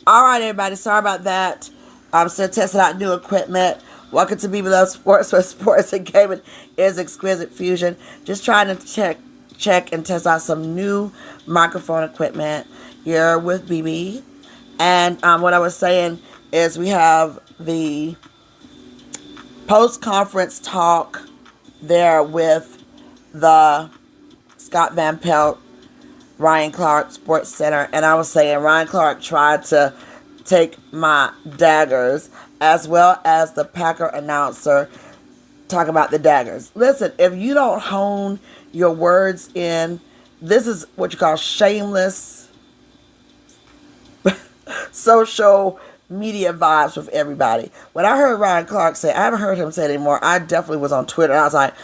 All right, everybody. Sorry about that. I'm still testing out new equipment. Welcome to Be Beloved Sports, where sports and gaming is exquisite fusion. Just trying to check and test out some new microphone equipment here with BB. And what I was saying is we have the post-conference talk there with the Scott Van Pelt, Ryan Clark Sports Center, and I was saying Ryan Clark tried to take my daggers as well as the Packer announcer talk about the daggers. Listen, if you don't hone your words in, this is what you call shameless social media vibes with everybody. When I heard Ryan Clark say, I haven't heard him say it anymore. I definitely was on Twitter. And I was like,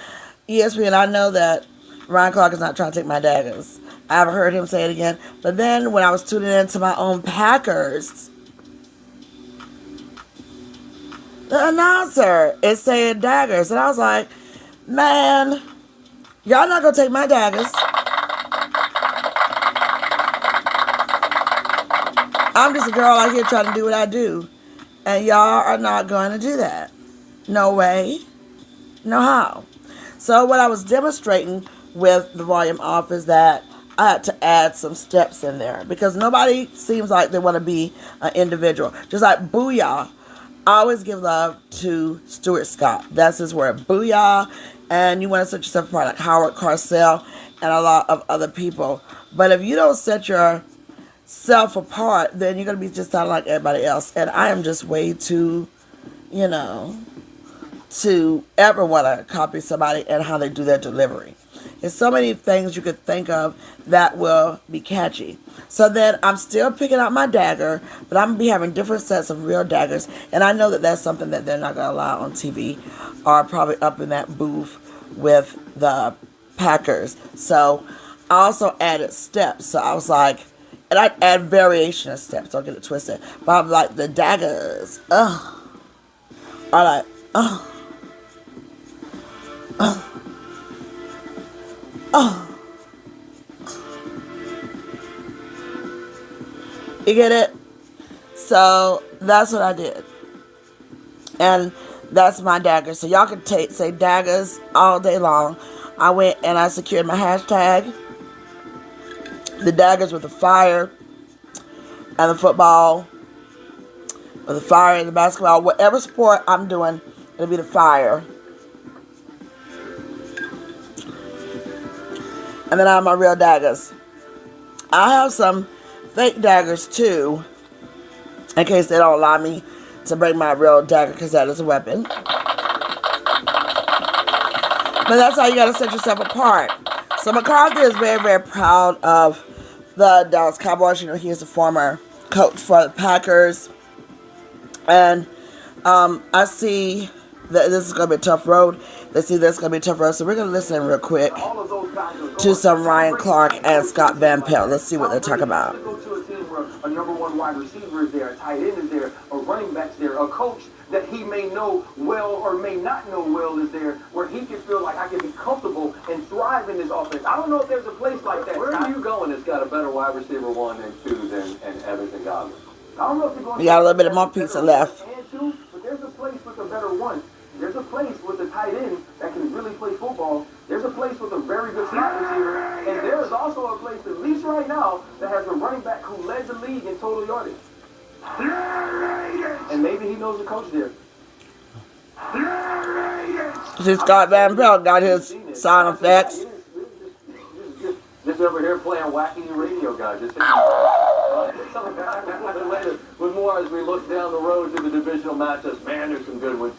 ESPN, I know that Ryan Clark is not trying to take my daggers. I haven't heard him say it again. But then when I was tuning into my own Packers, the announcer is saying daggers. And I was like, man, y'all not going to take my daggers. I'm just a girl out here trying to do what I do. And y'all are not going to do that. No way. No how. So what I was demonstrating with the volume off is that I had to add some steps in there. Because nobody seems like they want to be an individual. Just like Booyah. I always give love to Stuart Scott. That's his word. Booyah. And you want to set yourself apart like Howard Carcel and a lot of other people. But if you don't set yourself apart, then you're going to be just sounding like everybody else. And I am just way too, to ever want to copy somebody and how they do their delivery. There's so many things you could think of that will be catchy. So then I'm still picking out my dagger, but I'm going to be having different sets of real daggers. And I know that that's something that they're not going to allow on TV or probably up in that booth with the Packers. So I also added steps. So I was like, and I add variation of steps. Don't get it twisted. But I'm like, the daggers, are like, you get it? So that's what I did. And that's my dagger. So y'all can say daggers all day long. I went and I secured my hashtag. The daggers with the fire and the football, or the fire and the basketball, whatever sport I'm doing, it'll be the fire. And then I have my real daggers. I have some fake daggers too, in case they don't allow me to bring my real dagger, because that is a weapon. But that's how you gotta set yourself apart. So McCarthy is very, very proud of the Dallas Cowboys. You know, he is a former coach for the Packers. And I see that this is going to be a tough road. Let's see, this is going to be a tough road. So we're going to listen real quick to some Ryan Clark and Scott Van Pelt. Let's see what they're talking about. Go to a team where a number one wide receiver is there, a tight end is there, a running back's there, a coach that he may know well or may not know well is there, where he can feel like I can be comfortable and thrive in this offense. I don't know if there's a place like that. Where are you going that's got a better wide receiver 1 and 2 than Evans and Godwin? I don't know if you're going We got a little bit of more pizza left. But there's a place with a better one. There's a place with a tight end that can really play football. There's a place with a very good slot receiver. And there is also a place, at least right now, that has a running back who led the league in total yardage. And maybe he knows the coach there. See, Scott Van Pelt got his sound effects. Just over here playing wacky radio, guys. With more as we look down the road to the divisional matchups. Man, there's some good ones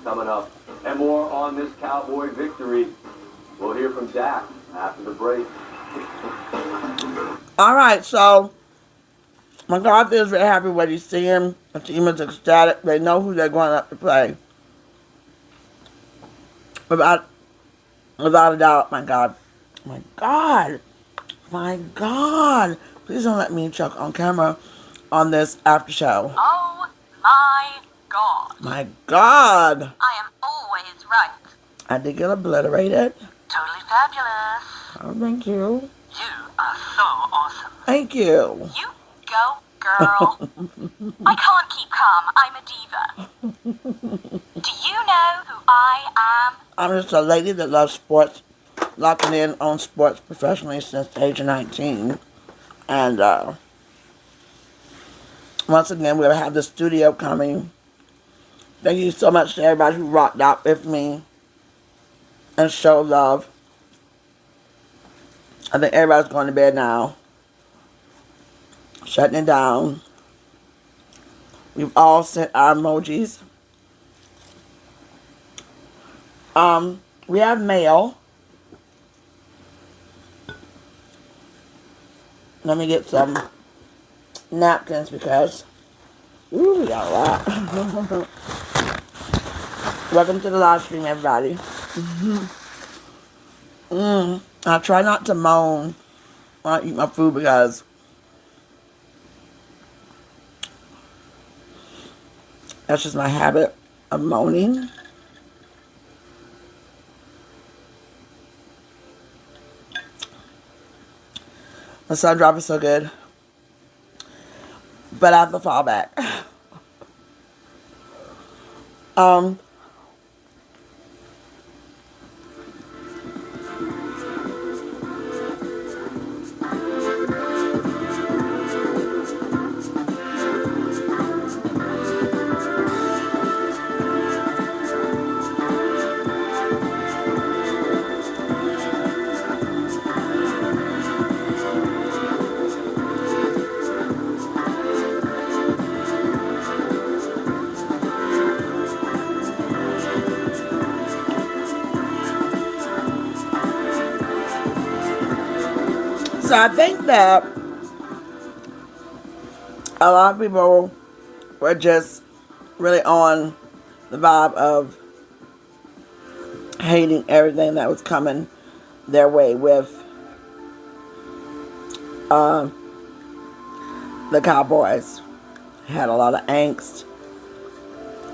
coming up. And more on this Cowboy victory. We'll hear from Dak after the break. All right, so McCarthy is very happy with what he's seeing. The team is ecstatic. They know who they're going up to play. Without a doubt, my God. My God. My God. Please don't let me choke on camera on this after show. Oh my God. My God. I am always right. I did get obliterated. Totally fabulous. Oh, thank you. You are so awesome. Thank you. You go girl. I can't keep calm. I'm a diva. Do you know who I am? I'm just a lady that loves sports, locking in on sports professionally since the age of 19. And once again, we'll have the studio coming. Thank you so much to everybody who rocked out with me and showed love. I think everybody's going to bed now. Shutting it down. We've all sent our emojis. We have mail. Let me get some napkins because we got a lot. Welcome to the live stream, everybody. I try not to moan when I eat my food because that's just my habit of moaning. The sun drop is so good, but I have to fall back. So I think that a lot of people were just really on the vibe of hating everything that was coming their way with the Cowboys. Had a lot of angst.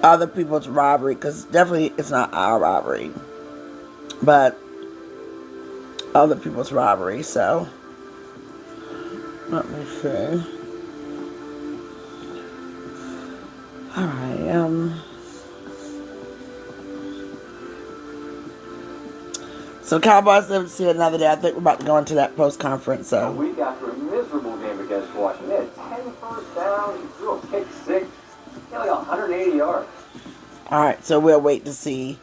Other people's rivalry, because definitely it's not our rivalry, but other people's rivalry. So let me see. Alright, so Cowboys live to see another day. I think we're about to go into that post conference. So A week after a miserable game against Washington, they had 10 first downs, he threw a pick six, he had like 180 yards. alright, so we'll wait to see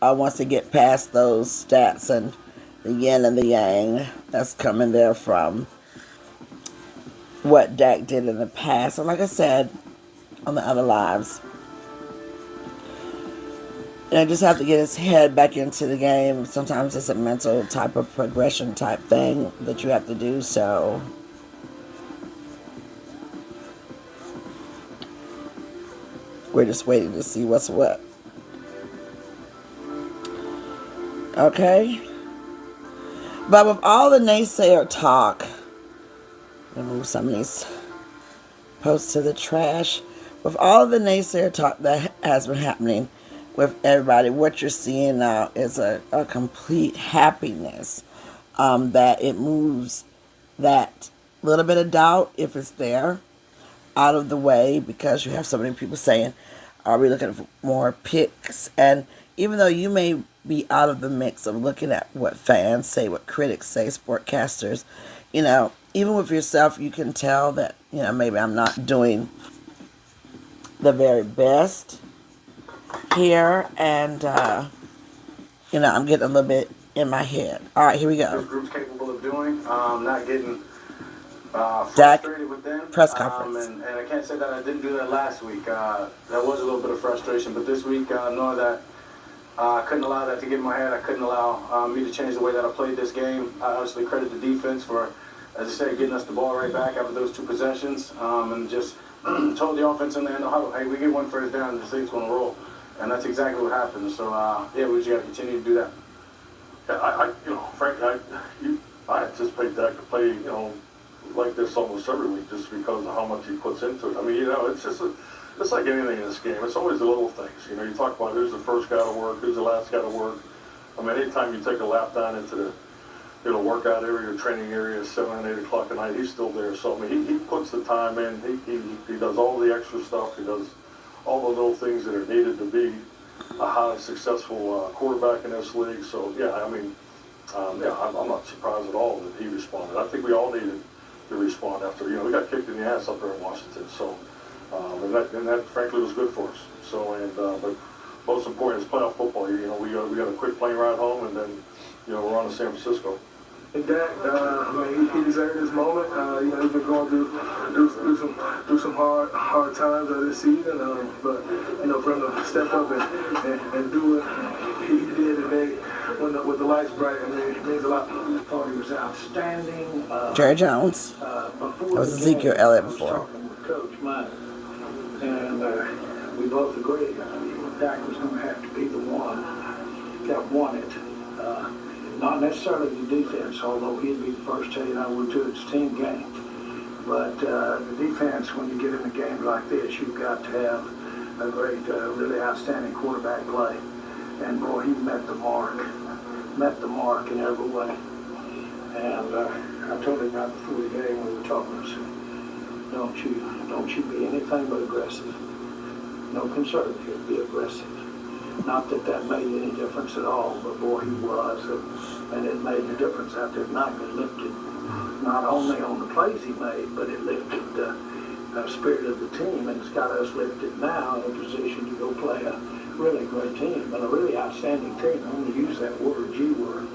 once they get past those stats and the yin and the yang that's coming there from what Dak did in the past. And like I said on the other lives, I just have to get his head back into the game. Sometimes it's a mental type of progression type thing that you have to do. So we're just waiting to see what's what. Okay. But with all the naysayer talk, let me move some of these posts to the trash. With all the naysayer talk that has been happening with everybody, what you're seeing now is a complete happiness, that it moves that little bit of doubt, if it's there, out of the way, because you have so many people saying, are we looking for more picks? And even though you may be out of the mix of looking at what fans say, what critics say, sportcasters, you know, even with yourself, you can tell that, you know, maybe I'm not doing the very best here, and you know, I'm getting a little bit in my head. All right, here we go. This group's capable of doing, not getting Dak, frustrated with them. press conference. And I can't say that I didn't do that last week. That was a little bit of frustration, but this week, knowing that I couldn't allow that to get in my head, I couldn't allow me to change the way that I played this game. I obviously credit the defense for, as I said, getting us the ball right back after those two possessions, and just told the offense in the end, hey, we get one first down, this thing's going to roll. And that's exactly what happened. So, yeah, we just got to continue to do that. Yeah, you know, frankly, I anticipate Dak to play, you know, like this almost every week just because of how much he puts into it. I mean, you know, it's just it's like anything in this game. It's always the little things. You know, you talk about who's the first guy to work, who's the last guy to work. I mean, anytime you take a lap down into workout area or training area at 7 and 8 o'clock at night. He's still there. So I mean, he puts the time in. He does all the extra stuff. He does all the little things that are needed to be a highly successful quarterback in this league. So yeah, I mean, I'm not surprised at all that he responded. I think we all needed to respond after we got kicked in the ass up there in Washington. So and that frankly was good for us. So but most important is playoff football. We got a quick plane ride home, and then we're on to San Francisco. And Dak, he deserved this moment. He's been going through some hard times this season. But for him to step up and do what he did today with the lights bright, it means a lot. I thought he was outstanding. Jerry Jones. That was Ezekiel Elliott before. Coach Mike, and we both agreed Dak was going to have to be the one that won it. Not necessarily the defense, although he'd be the first to tell you that would too. It's a team game. But the defense, when you get in a game like this, you've got to have a great, really outstanding quarterback play. And boy, he met the mark in every way. And I told him right before the game when we were talking, I said, don't you be anything but aggressive. No conservative, be aggressive. Not that made any difference at all, but boy, he was, and it made a difference out there tonight. It lifted not only on the plays he made, but it lifted the spirit of the team, and it's got us lifted now in a position to go play a really great team, but a really outstanding team. I'm going to use that word, G word.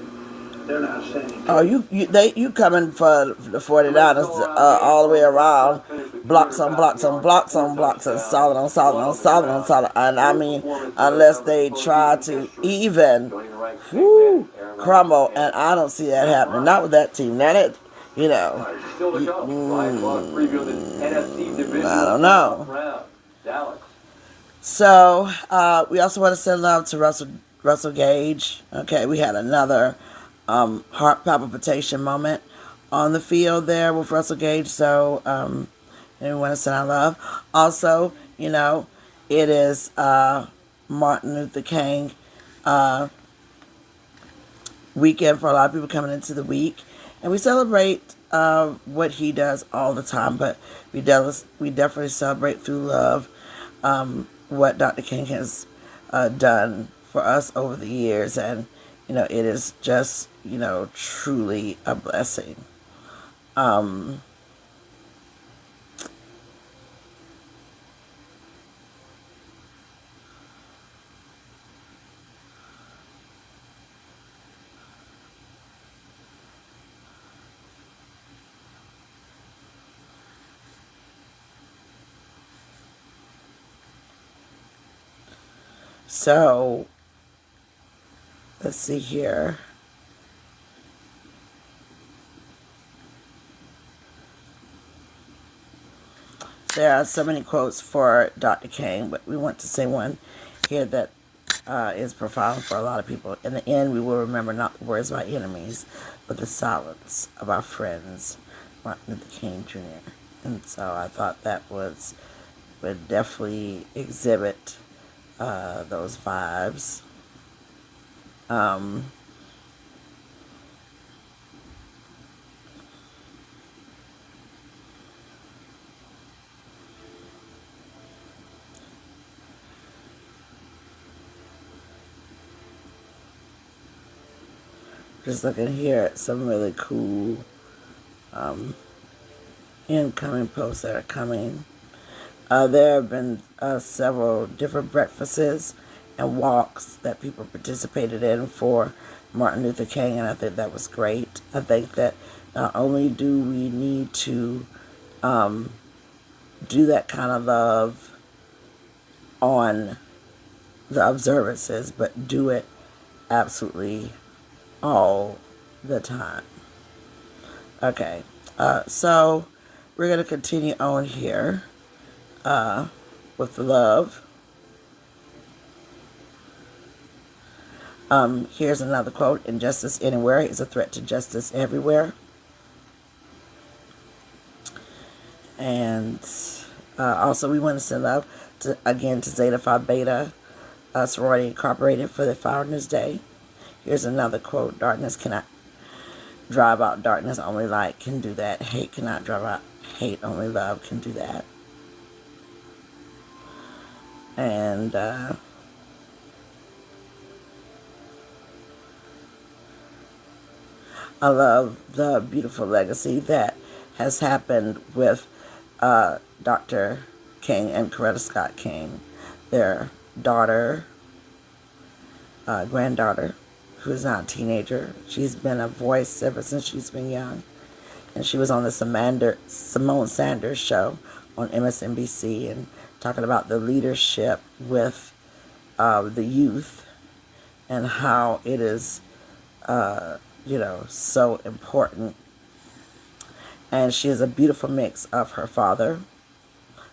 They're an outstanding team. Oh, you coming for the 49ers all the way around, blocks on blocks on blocks on blocks, and solid on solid on solid on solid. And I mean, unless they try to even crumble, and I don't see that happening. Not with that team. Not it. Still to come. Ryan Clark previewing the NFC division. I don't know. Dallas. So we also want to send love to Russell Gage. Okay, we had another heart palpitation moment on the field there with Russell Gage. So we want to send our love. Also, it is Martin Luther King weekend for a lot of people coming into the week, and we celebrate what he does all the time, but we definitely celebrate through love what Dr. King has done for us over the years, and it is just truly a blessing. So, let's see here. There are so many quotes for Dr. King, but we want to say one here that is profound for a lot of people. In the end, we will remember not the words of our enemies, but the silence of our friends, Martin Luther King Jr. And so I thought that would definitely exhibit those vibes. Just looking here at some really cool incoming posts that are coming. There have been several different breakfasts and walks that people participated in for Martin Luther King, and I think that was great. I think that not only do we need to do that kind of love on the observances, but do it absolutely all the time. Okay, so we're going to continue on here with the love. Here's another quote: "Injustice anywhere is a threat to justice everywhere." And also we want to send love to Zeta Phi Beta Sorority Incorporated for their Founders Day. Here's another quote: "Darkness cannot drive out darkness. Only light can do that. Hate cannot drive out hate. Only love can do that. And I love the beautiful legacy that has happened with Dr. King and Coretta Scott King, their daughter, granddaughter, who is now a teenager. She's been a voice ever since she's been young. And she was on the Simone Sanders show on MSNBC and talking about the leadership with the youth and how it is, so important. And she is a beautiful mix of her father,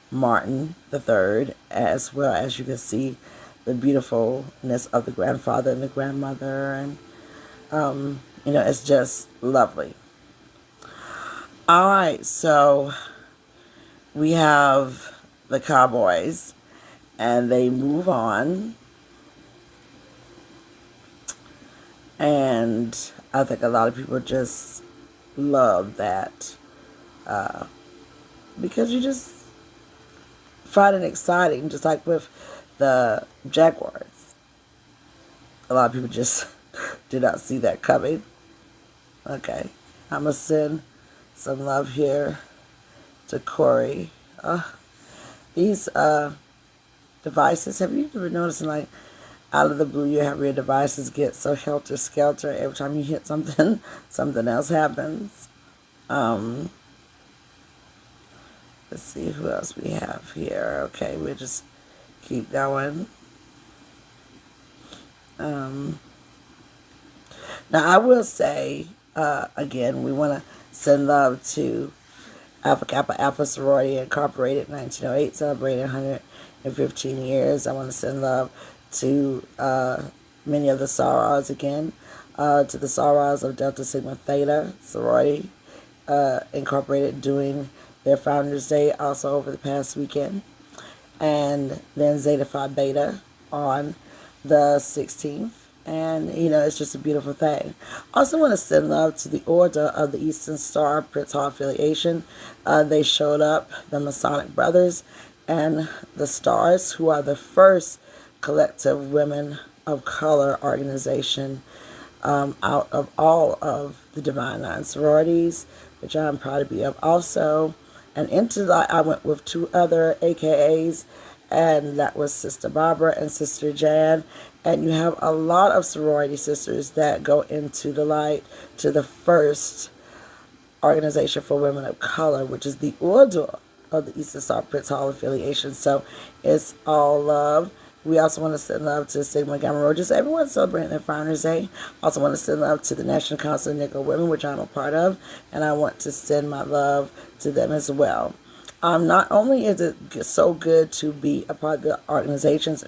Martin III, as well as you can see the beautifulness of the grandfather and the grandmother. And, it's just lovely. All right, so we have the Cowboys, and they move on. And I think a lot of people just love that because you just find it exciting, just like with the Jaguars. A lot of people just did not see that coming. Okay, I'm going to send some love here to Corey. These devices, have you ever noticed, like, out of the blue, you have your devices get so helter-skelter. Every time you hit something, something else happens. Let's see who else we have here. Okay, we'll just keep going. Now, I will say, again, we want to send love to Alpha Kappa Alpha Sorority Incorporated, 1908, celebrating 115 years. I want to send love to many of the sorors again, to the sorors of Delta Sigma Theta Sorority Incorporated doing their Founders Day also over the past weekend, and then Zeta Phi Beta on the 16th. And, it's just a beautiful thing. Also want to send love to the Order of the Eastern Star Prince Hall affiliation. They showed up, the Masonic Brothers and the Stars, who are the first collective women of color organization out of all of the Divine Nine sororities, which I'm proud to be of also. And into that, I went with two other AKAs, and that was Sister Barbara and Sister Jan. And you have a lot of sorority sisters that go into the light to the first organization for women of color, which is the Order of the Eastern Star Prince Hall affiliation. So it's all love. We also want to send love to Sigma Gamma Rho, just everyone celebrating their Founders Day. Also want to send love to the National Council of Negro Women, which I'm a part of, and I want to send my love to them as well. Not only is it so good to be a part of the organizations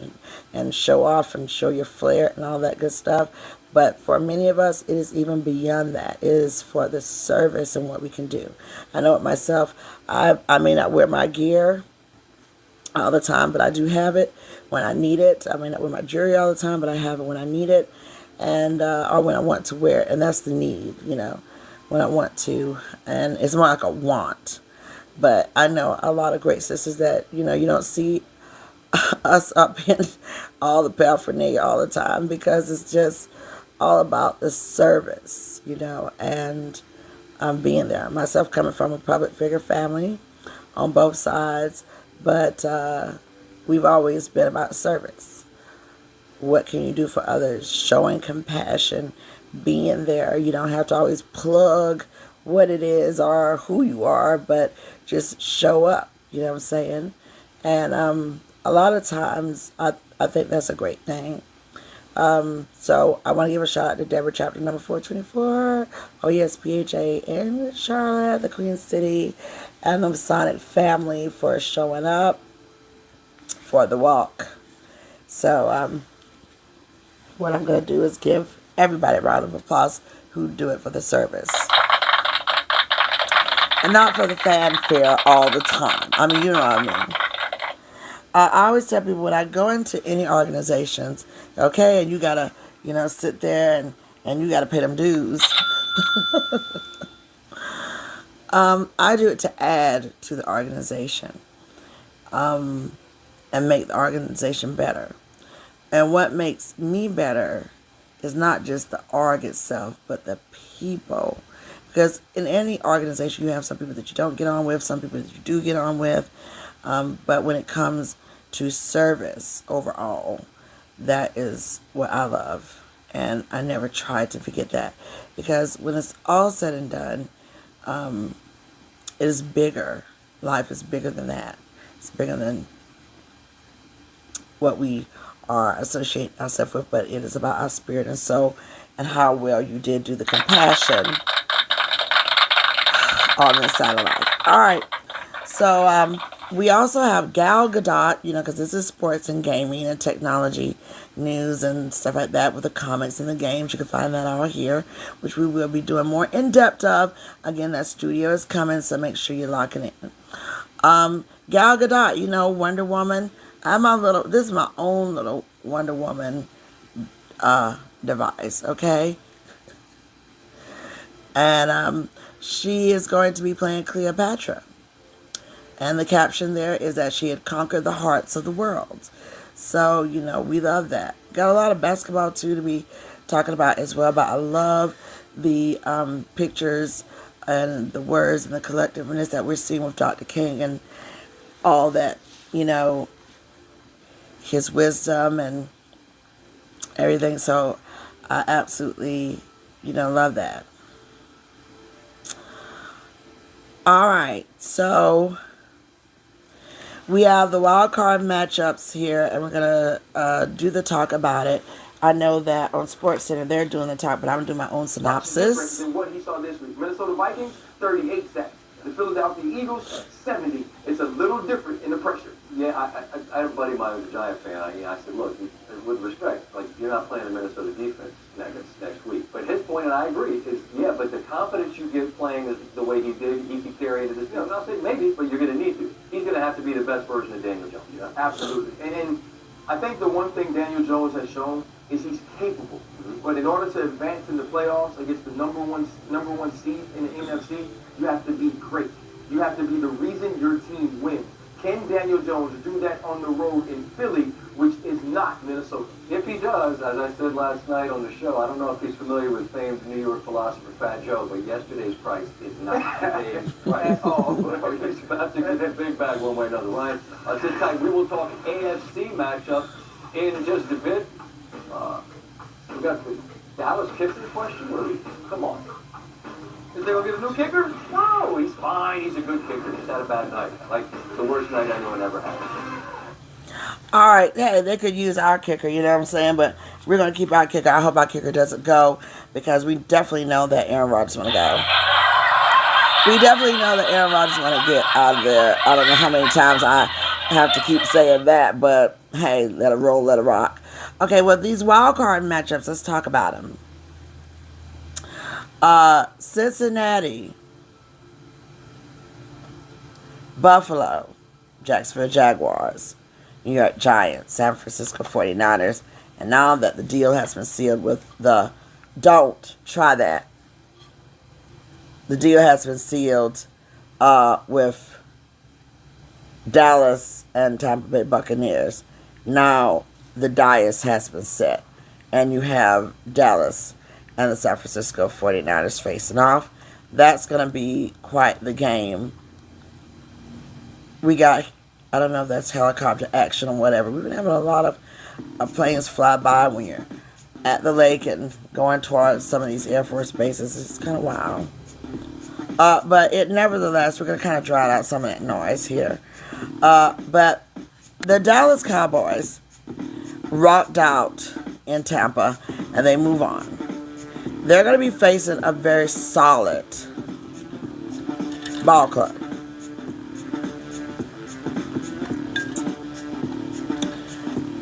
and show off and show your flair and all that good stuff, but for many of us, it is even beyond that. It is for the service and what we can do. I know it myself. I may not wear my gear all the time, but I do have it when I need it. I may not wear my jewelry all the time, but I have it when I need it, and or when I want to wear it, and that's the need, when I want to, and it's more like a want. But I know a lot of great sisters that, you don't see us up in all the paraphernalia all the time, because it's just all about the service, and being there. Myself coming from a public figure family on both sides, but we've always been about service. What can you do for others? Showing compassion, being there. You don't have to always plug what it is or who you are, but just show up, you know what I'm saying? And a lot of times I think that's a great thing. So I want to give a shout out to Deborah chapter number 424, OESPHA in Charlotte, the Queen City, and the Masonic family for showing up for the walk. So what I'm going to do is give everybody a round of applause who do it for the service. And not for the fanfare all the time. I mean, you know what I mean. I always tell people when I go into any organizations, okay, and you got to, sit there and you got to pay them dues. I do it to add to the organization, and make the organization better. And what makes me better is not just the org itself, but the people. Because in any organization, you have some people that you don't get on with, some people that you do get on with. But when it comes to service overall, that is what I love. And I never try to forget that. Because when it's all said and done, it is bigger. Life is bigger than that. It's bigger than what we are associate ourselves with, but it is about our spirit and soul and how well you did do the compassion on this side of life. All right. So we also have Gal Gadot, because this is sports and gaming and technology news and stuff like that with the comics and the games. You can find that all here, which we will be doing more in depth of. Again, that studio is coming, so make sure you're locking in. Gal Gadot, Wonder Woman. This is my own little Wonder Woman device, okay? And she is going to be playing Cleopatra. And the caption there is that she had conquered the hearts of the world. So, we love that. Got a lot of basketball, too, to be talking about as well. But I love the pictures and the words and the collectiveness that we're seeing with Dr. King and all that, his wisdom and everything. So I absolutely, love that. All right, so we have the wild card matchups here, and we're gonna do the talk about it. I know that on Sports Center they're doing the talk, but I'm doing my own synopsis. Than what he saw this week. Minnesota Vikings, 38 sacks. The Philadelphia Eagles, 70. It's a little different in the pressure. Yeah, I had a buddy of mine who's a Giant fan. I said, look, with respect, you're not playing the Minnesota defense next week. But his point, and I agree, is, but the confidence you get playing the way he did, he could carry into this game. I'll say maybe, but you're going to need to. He's going to have to be the best version of Daniel Jones. Yeah, absolutely. And I think the one thing Daniel Jones has shown is he's capable. But in order to advance in the playoffs against the number one seed in the NFC, you have to be great. You have to be the reason your team wins. Can Daniel Jones do that on the road in Philly, which is not Minnesota? If he does, as I said last night on the show, I don't know if he's familiar with famed New York philosopher Fat Joe, but yesterday's price is not today's price. He's about to get that big bag one way or another. Ryan, sit tight. We will talk AFC matchup in just a bit. We got the Dallas kicker question. Come on. Is they going to get a new kicker? No, he's fine. He's a good kicker. He's had a bad night. Like the worst night anyone ever had. All right, hey, they could use our kicker, you know what I'm saying? But we're going to keep our kicker. I hope our kicker doesn't go because we definitely know that Aaron Rodgers want to go. We definitely know that Aaron Rodgers want to get out of there. I don't know how many times I have to keep saying that, but hey, let it roll, let it rock. Okay, well, these wild card matchups, let's talk about them. Cincinnati, Buffalo, Jacksonville Jaguars, New York Giants, San Francisco 49ers, and now that the deal has been sealed with the deal has been sealed with Dallas and Tampa Bay Buccaneers. Now the dais has been set, and you have Dallas and the San Francisco 49ers facing off. That's going to be quite the game. We got, I don't know if that's helicopter action or whatever. We've been having a lot of planes fly by when you're at the lake and going towards some of these Air Force bases. It's kind of wild. But nevertheless, we're going to kind of drown out some of that noise here. But the Dallas Cowboys rocked out in Tampa, and they move on. They're going to be facing a very solid ball club.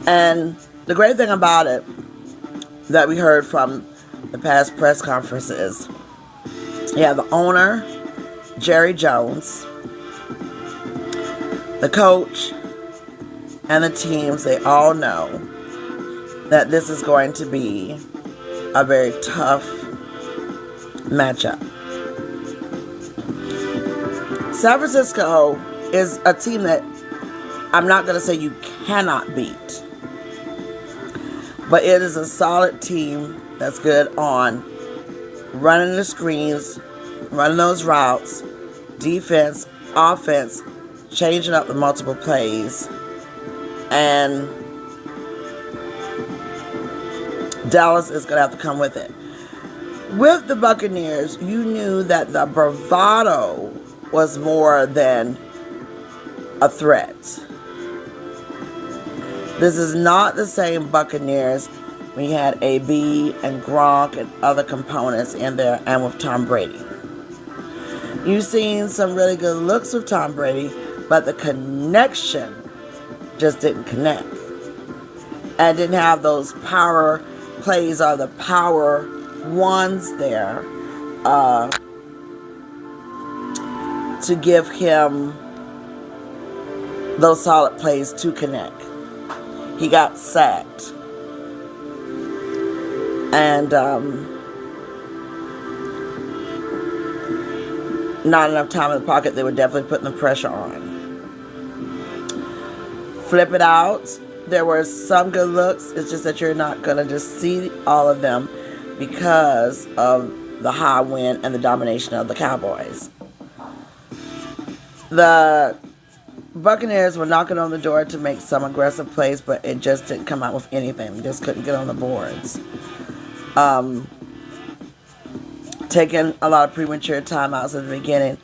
And the great thing about it that we heard from the past press conferences, you have the owner, Jerry Jones, the coach, and the teams. They all know that this is going to be a very tough matchup. San Francisco is a team that I'm not going to say you cannot beat, but it is a solid team that's good on running the screens, running those routes, defense, offense, changing up the multiple plays, and Dallas is going to have to come with it. With the Buccaneers, you knew that the bravado was more than a threat. This is not the same Buccaneers we had AB and Gronk and other components in there, and with Tom Brady. You've seen some really good looks with Tom Brady, but the connection just didn't connect. And didn't have those power plays or the power ones there to give him those solid plays to connect. He got sacked. And not enough time in the pocket. They were definitely putting the pressure on. Flip it out. There were some good looks. It's just that you're not going to just see all of them because of the high win and the domination of the Cowboys. The Buccaneers were knocking on the door to make some aggressive plays, but it just didn't come out with anything. They just couldn't get on the boards. Taking a lot of premature timeouts at the beginning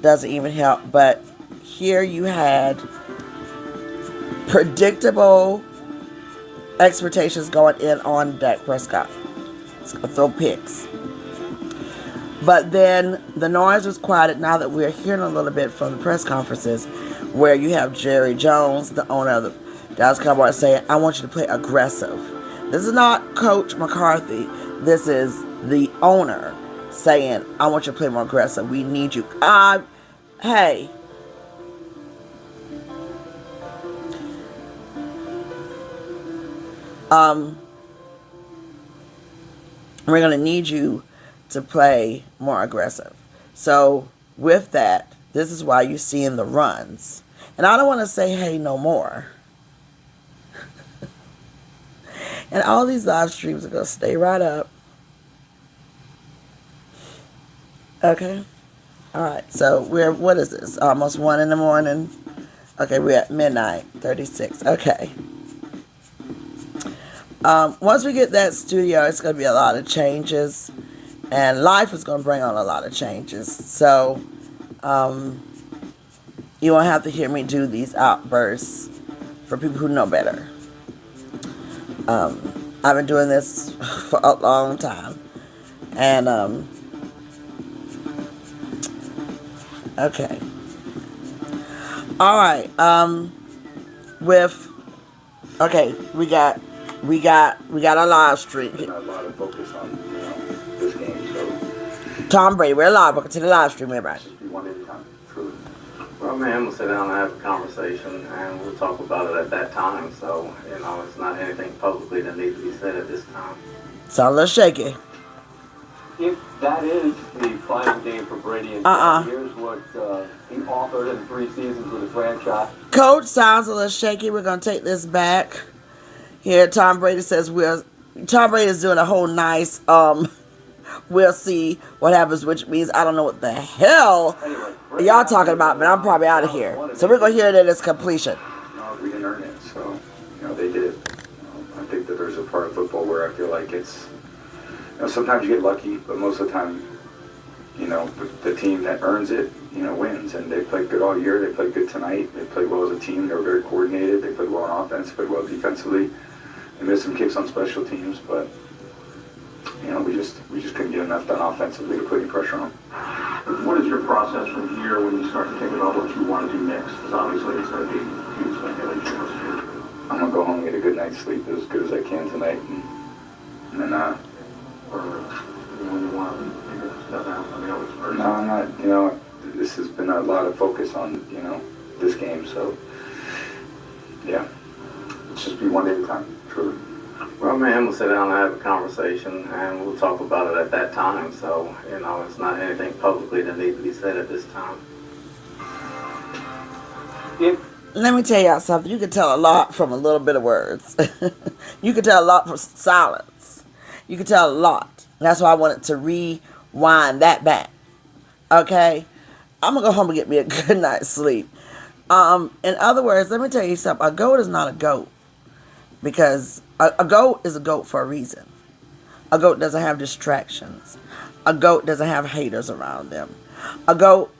doesn't even help. But here you had predictable expectations going in on Dak Prescott. Throw picks. But then the noise was quieted now that we're hearing a little bit from the press conferences where you have Jerry Jones, the owner of the Dallas Cowboys, saying, I want you to play aggressive. This is not Coach McCarthy. This is the owner saying, I want you to play more aggressive. We need you. Hey. We're going to need you to play more aggressive. So with that, this is why you're seeing the runs. And I don't want to say, hey, no more. And all these live streams are going to stay right up. Okay. All right. So what is this? Almost 1 in the morning. Okay. We're at midnight 36. Okay. Once we get that studio, it's going to be a lot of changes. And life is going to bring on a lot of changes. So, you won't have to hear me do these outbursts for people who know better. I've been doing this for a long time. And, okay. All right. Okay, we got a live stream. A lot of focus on this game, so Tom Brady, we're live. Welcome to the live stream, everybody. just be one at a time, truly. Well, man, we'll sit down and have a conversation, and we'll talk about it at that time. So, it's not anything publicly that needs to be said at this time. Sound a little shaky. If that is the final game for Brady and here's what he authored in 3 seasons with the franchise. Coach sounds a little shaky. We're going to take this back. Here, Tom Brady says Tom Brady is doing a whole nice, we'll see what happens, which means I don't know what the hell y'all talking about, but I'm probably out of here. So we're going to hear it in its completion. No, we didn't earn it, so, they did. I think that there's a part of football where I feel like it's, sometimes you get lucky, but most of the time, the team that earns it, wins. And they played good all year. They played good tonight. They played well as a team. They were very coordinated. They played well on offense, played well defensively. They missed some kicks on special teams, but, we just couldn't get enough done offensively to put any pressure on them. What is your process from here when you start to think about what you want to do next? Because obviously it's going to be huge speculation. I'm going to go home and get a good night's sleep as good as I can tonight. And then, Or when you want to figure stuff out? I mean, I was first. no, I'm not, this has been a lot of focus on, this game. So, yeah, let's just be one day at a time, truly. Well, man, we'll sit down and have a conversation, and we'll talk about it at that time. So, it's not anything publicly that needs to be said at this time. Let me tell y'all something. You can tell a lot from a little bit of words. You can tell a lot from silence. You can tell a lot. That's why I wanted to rewind that back. Okay? I'm going to go home and get me a good night's sleep. In other words, let me tell you something. A goat is not a goat. Because a goat is a goat for a reason. A goat doesn't have distractions. A goat doesn't have haters around them. A goat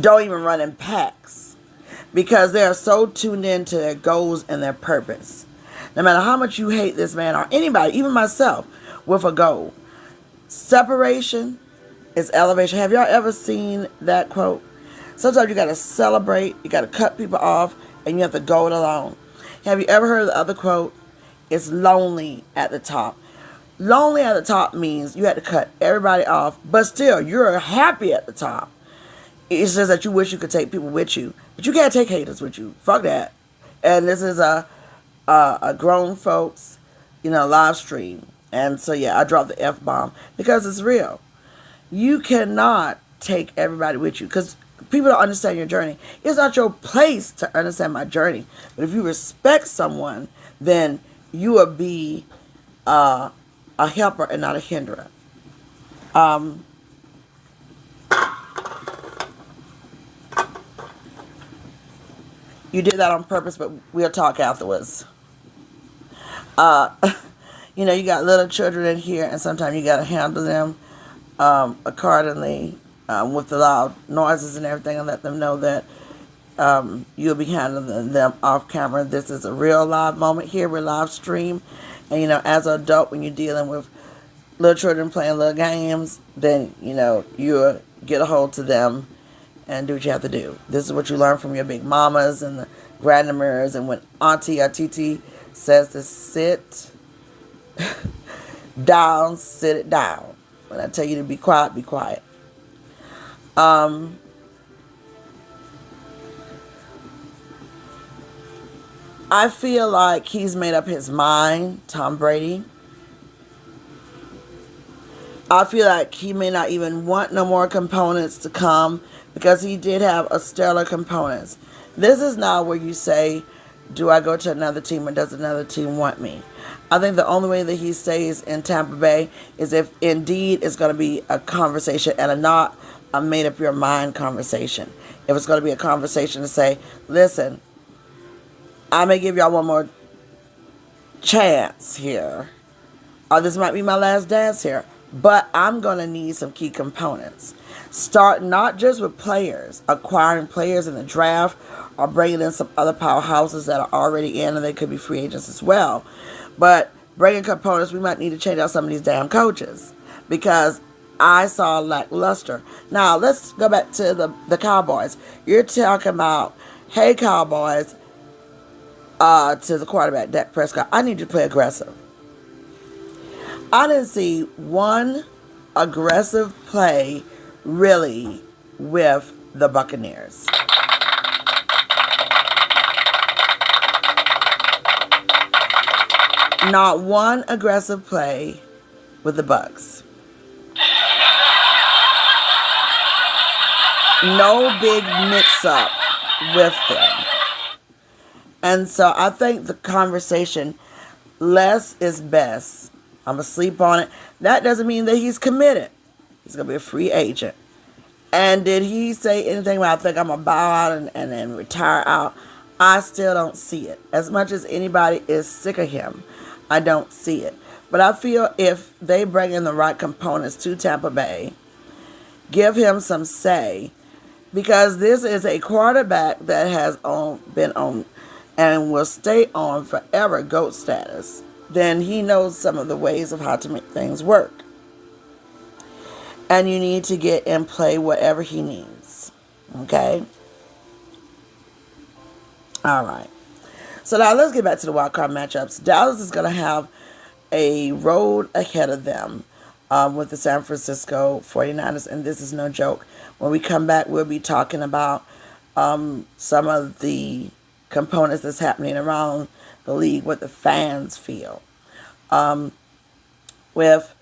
don't even run in packs because they are so tuned into their goals and their purpose. No matter how much you hate this man or anybody, even myself, with a goal, separation is elevation. Have y'all ever seen that quote? Sometimes you got to celebrate, you got to cut people off, and you have to go it alone. Have you ever heard of the other quote? It's lonely at the top. Lonely at the top means you had to cut everybody off, but still, you're happy at the top. It says that you wish you could take people with you, but you can't take haters with you. Fuck that. And this is a grown folks, live stream. And so, yeah, I dropped the F-bomb because it's real. You cannot take everybody with you because people don't understand your journey. It's not your place to understand my journey. But if you respect someone, then you will be a helper and not a hinderer. You did that on purpose, but we'll talk afterwards. You got little children in here, and sometimes you got to handle them accordingly with the loud noises and everything, and let them know that you'll be handling them off camera. This is a real live moment here. We're live stream. And, as an adult, when you're dealing with little children playing little games, then, you'll get a hold to them and do what you have to do. This is what you learn from your big mamas and the grandmothers. And when Auntie or TT says to sit down, sit it down. When I tell you to be quiet, be quiet. I feel like he's made up his mind, Tom Brady. I feel like he may not even want no more components to come because he did have a stellar components. This is not where you say, do I go to another team or does another team want me? I think the only way that he stays in Tampa Bay is if indeed it's going to be a conversation and not a made up your mind conversation. If it's going to be a conversation to say, listen, I may give y'all one more chance here, or this might be my last dance here, but I'm going to need some key components. Start not just with players, acquiring players in the draft, or bringing in some other powerhouses that are already in, and they could be free agents as well. But bringing components, we might need to change out some of these damn coaches, because I saw lackluster. Now, let's go back to the Cowboys. You're talking about, hey, Cowboys, to the quarterback, Dak Prescott, I need you to play aggressive. I didn't see one aggressive play, really, with the Buccaneers. Not one aggressive play with the Bucs. No big mix-up with them. And so I think the conversation, less is best. I'm going to sleep on it. That doesn't mean that he's committed. He's going to be a free agent. And did he say anything about, I think I'm going to bow out and then retire out? I still don't see it. As much as anybody is sick of him, I don't see it. But I feel if they bring in the right components to Tampa Bay, give him some say, because this is a quarterback that has been on and will stay on forever GOAT status, then he knows some of the ways of how to make things work. And you need to get and play whatever he needs. Okay? All right. So now let's get back to the wild card matchups. Dallas is going to have a road ahead of them with the San Francisco 49ers, and this is no joke. When we come back, we'll be talking about some of the components that's happening around the league, what the fans feel. With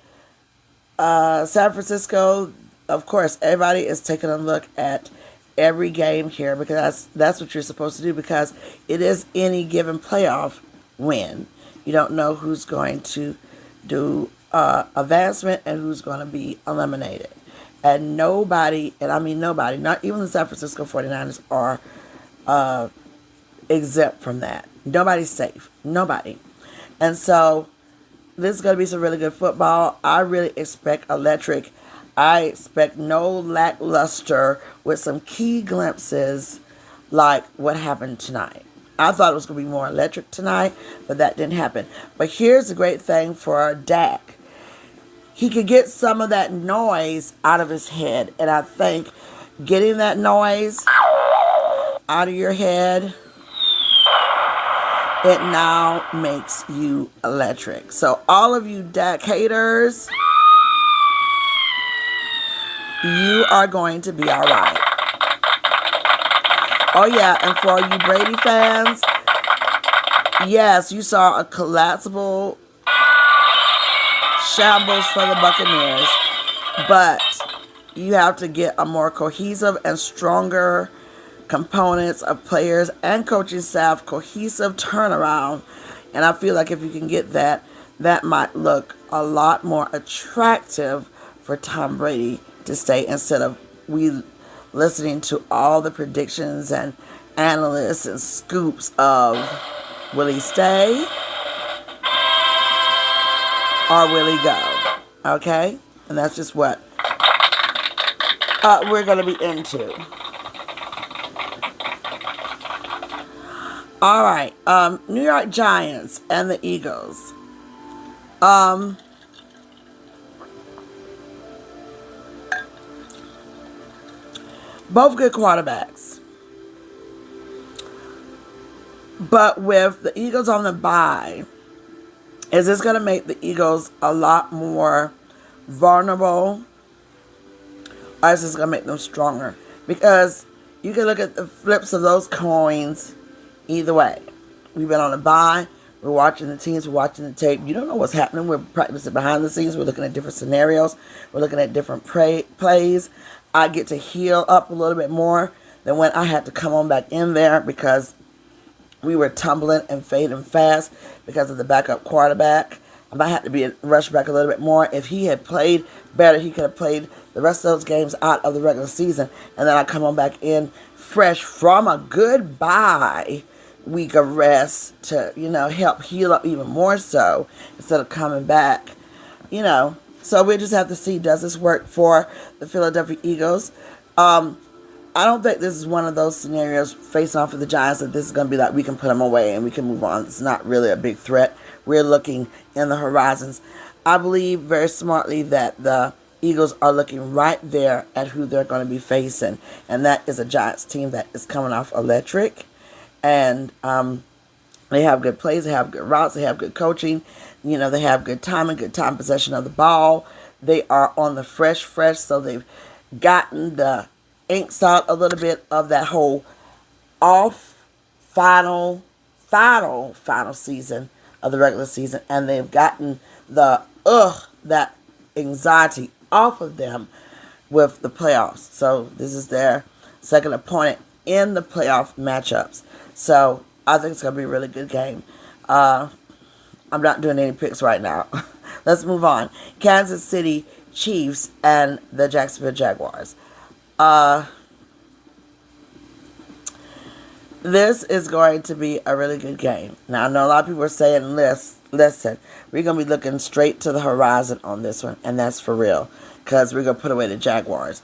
San Francisco, of course, everybody is taking a look at every game here because that's what you're supposed to do, because it is any given playoff win. You don't know who's going to do advancement and who's going to be eliminated. And nobody, and I mean nobody, not even the San Francisco 49ers are exempt from that. Nobody's safe. Nobody. And so this is going to be some really good football. I really expect electric. I expect no lackluster with some key glimpses like what happened tonight. I thought it was going to be more electric tonight, but that didn't happen. But here's the great thing for Dak. He could get some of that noise out of his head. And I think getting that noise out of your head, it now makes you electric. So all of you Dak haters, you are going to be all right. Oh yeah, and for all you Brady fans, yes, you saw a collapsible shambles for the Buccaneers, but you have to get a more cohesive and stronger components of players and coaching staff, cohesive turnaround. And I feel like if you can get that, that might look a lot more attractive for Tom Brady to stay, instead of we listening to all the predictions and analysts and scoops of will he stay or will he go? Okay? And that's just what we're going to be into. All right. New York Giants and the Eagles. Both good quarterbacks. But with the Eagles on the bye, is this going to make the Eagles a lot more vulnerable? Or is this going to make them stronger? Because you can look at the flips of those coins either way. We've been on a bye. We're watching the teams. We're watching the tape. You don't know what's happening. We're practicing behind the scenes. We're looking at different scenarios. We're looking at different plays. I get to heal up a little bit more than when I had to come on back in there because we were tumbling and fading fast because of the backup quarterback. I might have to be rushed back a little bit more. If he had played better, he could have played the rest of those games out of the regular season. And then I come on back in fresh from a good bye week of rest to, help heal up even more so instead of coming back, So we just have to see, does this work for the Philadelphia Eagles? I don't think this is one of those scenarios facing off with the Giants that this is going to be like we can put them away and we can move on. It's not really a big threat. We're looking in the horizons. I believe very smartly that the Eagles are looking right there at who they're going to be facing. And that is a Giants team that is coming off electric. And they have good plays. They have good routes. They have good coaching. They have good timing, good time possession of the ball. They are on the fresh, so they've gotten the inks out a little bit of that whole off final season of the regular season, and they've gotten that anxiety off of them with the playoffs. So this is their second opponent in the playoff matchups. So I think it's going to be a really good game. I'm not doing any picks right now. Let's move on. Kansas City Chiefs and the Jacksonville Jaguars. This is going to be a really good game. Now, I know a lot of people are saying, listen, we're going to be looking straight to the horizon on this one, and that's for real, because we're going to put away the Jaguars.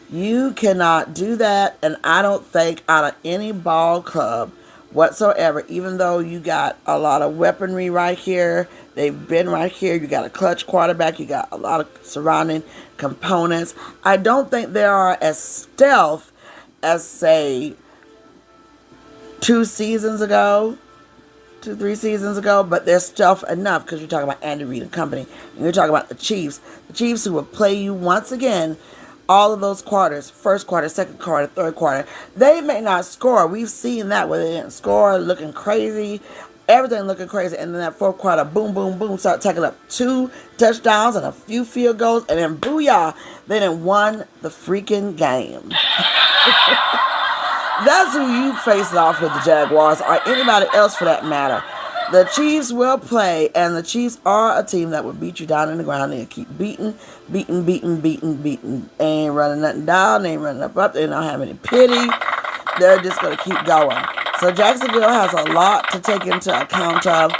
You cannot do that, and I don't think out of any ball club whatsoever, even though you got a lot of weaponry right here, they've been right here, you got a clutch quarterback, you got a lot of surrounding components. I don't think they are as stealth as, say, 3 seasons ago, but they're stealth enough because you're talking about Andy Reid and company, and you're talking about the Chiefs who will play you once again all of those quarters, first quarter, second quarter, third quarter, they may not score. We've seen that where they didn't score, looking crazy, everything looking crazy, and then that fourth quarter, boom, boom, boom, start taking up 2 touchdowns and a few field goals, and then booyah, they done won the freaking game. That's who you face off with, the Jaguars, or anybody else for that matter. The Chiefs will play, and the Chiefs are a team that will beat you down in the ground. They'll keep beating. They ain't running nothing down. They ain't running up. They don't have any pity. They're just going to keep going. So Jacksonville has a lot to take into account of,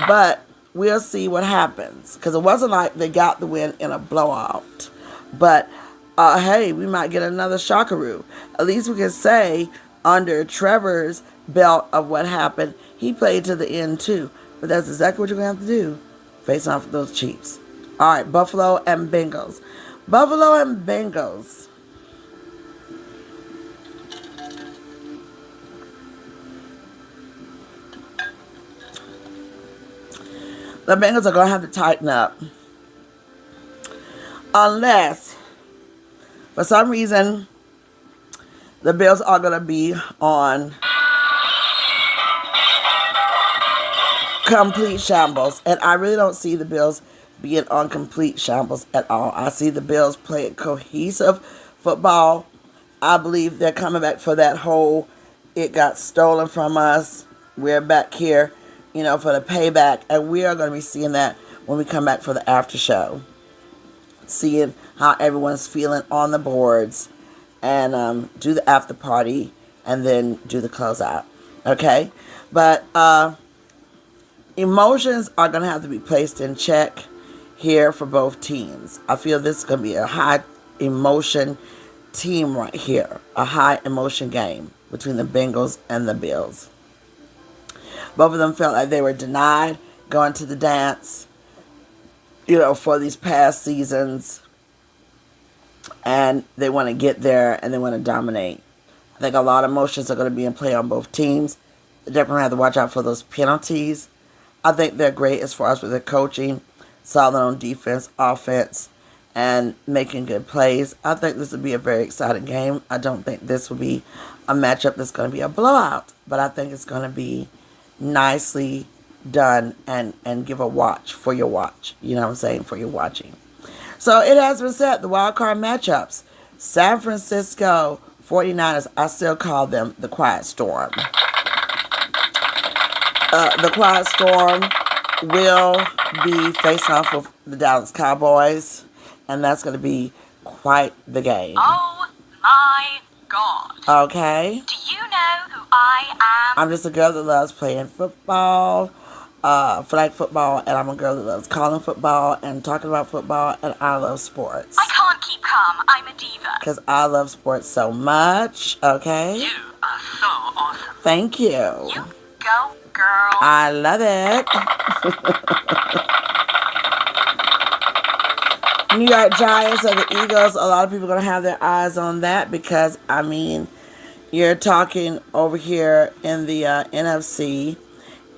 but we'll see what happens. Because it wasn't like they got the win in a blowout. But, hey, we might get another shockaroo. At least we can say, under Trevor's belt of what happened, he played to the end too. But that's exactly what you're going to have to do. Face off with those Chiefs. All right, Buffalo and Bengals. Buffalo and Bengals. The Bengals are going to have to tighten up. Unless, for some reason, the Bills are going to be on complete shambles. And I really don't see the Bills being on complete shambles at all. I see the Bills playing cohesive football. I believe they're coming back for that whole, it got stolen from us, we're back here, for the payback. And we are going to be seeing that when we come back for the after show. Seeing how everyone's feeling on the boards. And do the after party. And then do the closeout. Okay? But, emotions are going to have to be placed in check here for both teams. I feel this is going to be a high emotion team right here. A high emotion game between the Bengals and the Bills. Both of them felt like they were denied going to the dance, for these past seasons. And they want to get there and they want to dominate. I think a lot of emotions are going to be in play on both teams. They're going to have to watch out for those penalties. I think they're great as far as with their coaching, solid on defense, offense, and making good plays. I think this will be a very exciting game. I don't think this will be a matchup that's going to be a blowout, but I think it's going to be nicely done and give a watch for your watch. You know what I'm saying? For your watching. So it has been set, the wild card matchups. San Francisco 49ers, I still call them the Quiet Storm. The Quiet Storm will be facing off with the Dallas Cowboys, and that's going to be quite the game. Oh my God. Okay? Do you know who I am? I'm just a girl that loves playing football, flag football, and I'm a girl that loves calling football and talking about football, and I love sports. I can't keep calm. I'm a diva. Because I love sports so much, okay? You are so awesome. Thank you. You go, girl. I love it. New York Giants or the Eagles, a lot of people are going to have their eyes on that because, you're talking over here in the NFC.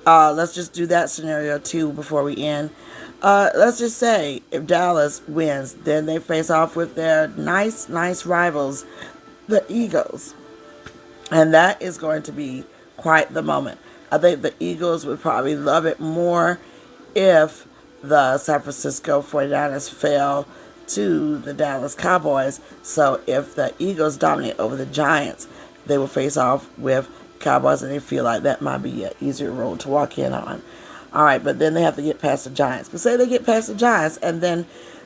Let's just do that scenario too before we end. Let's just say if Dallas wins, then they face off with their nice rivals, the Eagles. And that is going to be quite the moment. I think the Eagles would probably love it more if the San Francisco 49ers fell to the Dallas Cowboys. So if the Eagles dominate over the Giants, they will face off with Cowboys, and they feel like that might be an easier road to walk in on. All right, but then they have to get past the Giants. But say they get past the Giants, and then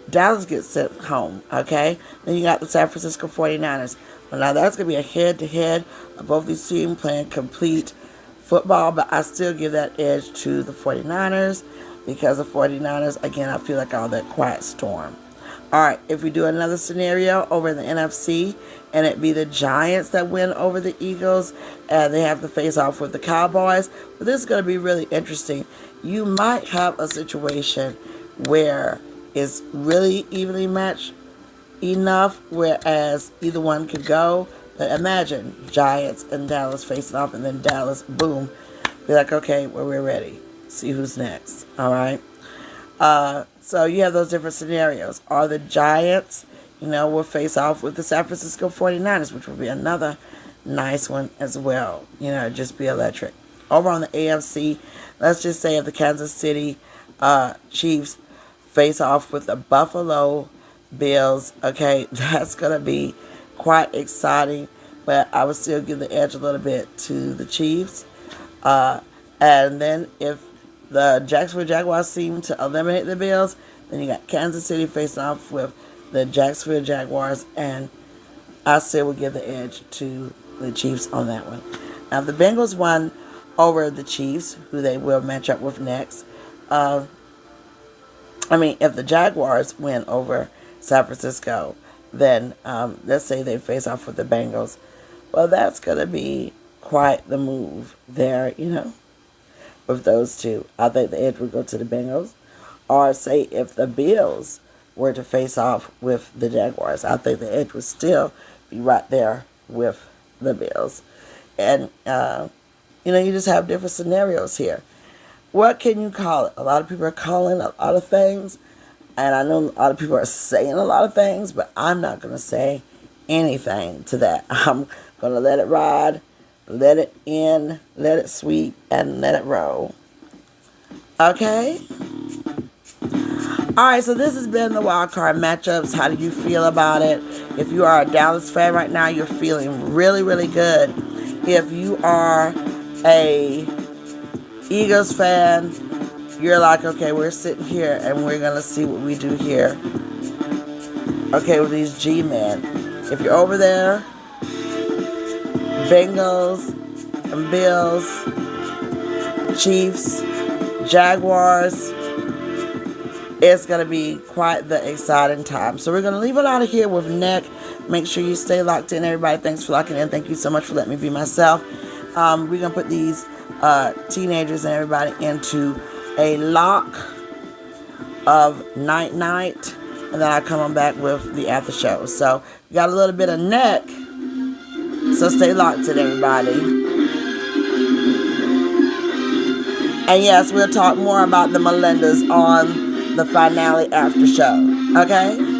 Dallas gets sent home, okay? Then you got the San Francisco 49ers. Well, now that's going to be a head-to-head of both these teams playing complete football, but I still give that edge to the 49ers because the 49ers, again, I feel like all that quiet storm. All right, if we do another scenario over in the NFC, and it be the Giants that win over the Eagles, and they have to face off with the Cowboys, but this is going to be really interesting. You might have a situation where it's really evenly matched enough, whereas either one could go. But imagine Giants and Dallas facing off, and then Dallas, boom, be like, okay, well, we're ready. See who's next. All right. So you have those different scenarios. Are the Giants will face off with the San Francisco 49ers, which will be another nice one as well. Just be electric. Over on the AFC, let's just say if the Kansas City Chiefs face off with the Buffalo Bills, okay, that's going to be quite exciting, but I would still give the edge a little bit to the Chiefs. And then if the Jacksonville Jaguars seem to eliminate the Bills, then you got Kansas City facing off with the Jacksonville Jaguars, and I still would give the edge to the Chiefs on that one. Now, if the Bengals won over the Chiefs, who they will match up with next, if the Jaguars win over San Francisco, then let's say they face off with the Bengals. Well, that's going to be quite the move there, with those two. I think the edge would go to the Bengals. Or say if the Bills were to face off with the Jaguars, I think the edge would still be right there with the Bills. And, you just have different scenarios here. What can you call it? A lot of people are calling a lot of things. And I know a lot of people are saying a lot of things, but I'm not going to say anything to that. I'm going to let it ride, let it in, let it sweep, and let it roll. Okay? Alright, so this has been the wild card matchups. How do you feel about it? If you are a Dallas fan right now, you're feeling really, really good. If you are a Eagles fan, you're like, okay, we're sitting here and we're going to see what we do here. Okay, with these G-men. If you're over there, Bengals and Bills, Chiefs, Jaguars, it's going to be quite the exciting time. So we're going to leave it out of here with Neck. Make sure you stay locked in, everybody. Thanks for locking in. Thank you so much for letting me be myself. We're going to put these teenagers and everybody into a lock of night, and then I'll come on back with the after show. So we got a little bit of Neck. So stay locked in, everybody. And yes, we'll talk more about the Melindas on the finale after show. Okay?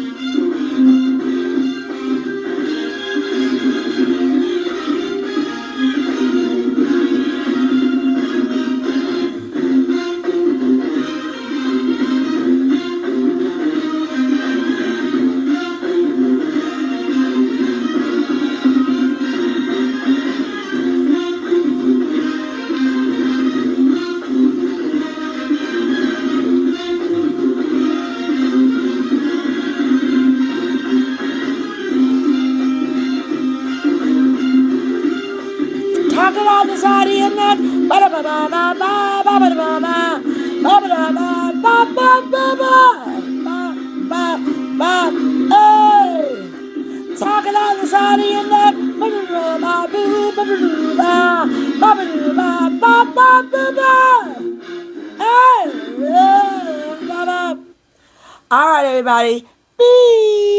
All right, everybody. Peace.